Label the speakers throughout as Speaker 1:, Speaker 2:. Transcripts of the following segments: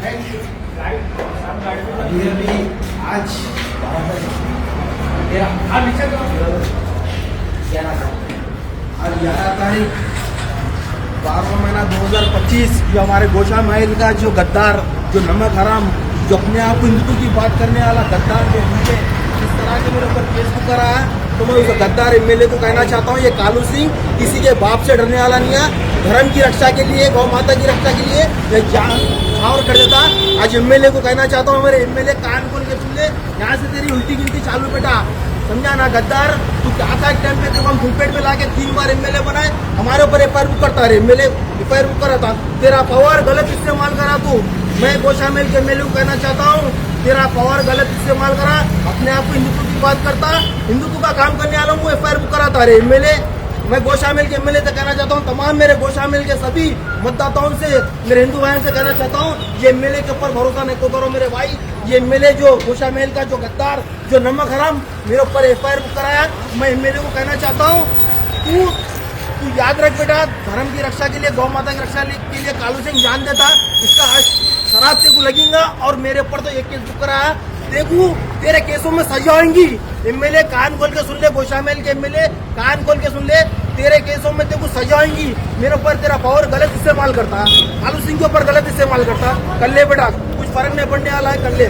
Speaker 1: अभी अभी आज 11 तारीख 12वां महीना 2025। ये हमारे गोशा महल का जो गद्दार, जो नमक हराम, जो अपने आप को हिंदुत्व की बात करने वाला गद्दार, जो उनके इस तरह के मेरे ऊपर केस बुक करा है, तो मैं उस गद्दार एमएलए को कहना चाहता हूँ, ये कालू सिंह किसी के बाप से डरने वाला नहीं है। धर्म की रक्षा के लिए, गौ माता की रक्षा के लिए ये जान और कर देता। आज एमएलए को कहना चाहता हूँ, मेरे एमएलए कान खोल के सुन ले, यहाँ से तेरी उल्टी गिनती चालू बेटा, समझा ना गद्दार। तू क्या था एक टाइम पे, देखो हम घुसपेट में लाके 3 बार एमएलए बनाए, हमारे ऊपर एफआईआर बुक करता है, एमएलए एफआईआर बुक करा था। तेरा पावर गलत इस्तेमाल करा तू। मैं गोशा महल के एमएलए को कहना चाहता हूँ, तेरा पावर गलत इस्तेमाल करा, अपने आप को हिंदुत्व की बात करता, हिंदुत्व का काम करने वाला हूँ, एफआईआर बुक कराता रे एमएलए। मैं गोशा महल के एमएलए से कहना चाहता हूँ, तमाम मेरे गोशा महल के सभी मतदाताओं से, मेरे हिंदू भाइयों से कहना चाहता हूँ, ये एमएलए के ऊपर भरोसा नहीं करो मेरे भाई। ये एमएलए जो गोशा महल का जो गद्दार, जो नमक हराम मेरे ऊपर एफआईआर बुक कराया, मैं एमएलए को कहना चाहता हूँ, तू याद रख बेटा, धर्म की रक्षा के लिए, गौ माता की रक्षा के लिए कालू सिंह जान देता, इसका आज शराब तेरे को लगेगा। और मेरे ऊपर तो एक केस बुक कराया, देखू तेरे केसों में सजा होंगी। एमएलए कान खोल के सुन ले, गोशा महल के एमएलए कान खोल के सुन ले, तेरे केसों में तेरे को सजा होंगी। मेरे ऊपर तेरा पावर गलत इस्तेमाल करता, कालू सिंह के ऊपर गलत इस्तेमाल करता, कर ले बेटा, कुछ फर्क नहीं पड़ने वाला है, कर ले।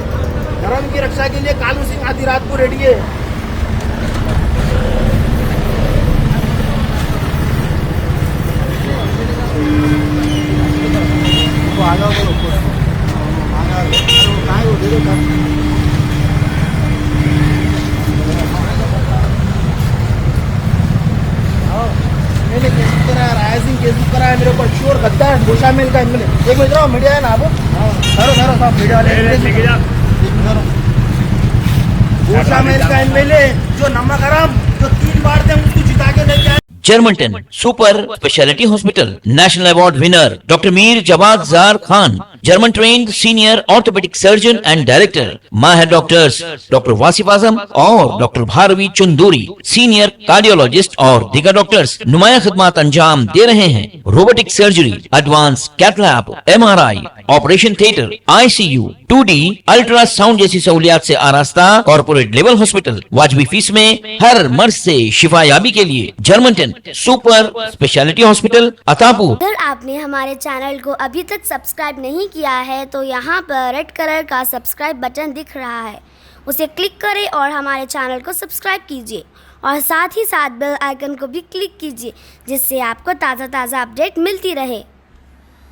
Speaker 1: धर्म की रक्षा के लिए कालू सिंह आधी रात को रेडी है। मैंने केस कराया, राय सिंह केस कराया मेरे ऊपर, श्योर गद्दार गोशा महल का एमएलए। एक मिनट रहो, मीडिया है ना आप, धरो साहब मीडिया वाले, गोशा महल का एमएलए जो नमक हराम, जो 3 बार थे उसको जिता के लेके आए।
Speaker 2: Germanton super speciality hospital, national award winner doctor Mir Jawad Jar Khan, German trained senior orthopaedic surgeon and director, माहिर डॉक्टर्स डॉक्टर वासिफ आजम और doctor Bharavi Chanduri, senior cardiologist और दीगर डॉक्टर्स नुमाया खिदमत अंजाम दे रहे हैं। Robotic surgery, advance cath lab, MRI, operation theatre, ICU, 2D ultrasound जैसी सहूलियात से आरास्ता कॉर्पोरेट लेवल हॉस्पिटल, वाजबी फीस में हर मर्ज से शिफायाबी के लिए Germanton super speciality hospital, Attapur.
Speaker 3: अगर आपने हमारे चैनल को अभी तक सब्सक्राइब नहीं किया है तो यहाँ पर रेड कलर का सब्सक्राइब बटन दिख रहा है, उसे क्लिक करें और हमारे चैनल को सब्सक्राइब कीजिए और साथ ही साथ बेल आइकन को भी क्लिक कीजिए, जिससे आपको ताज़ा अपडेट मिलती रहे।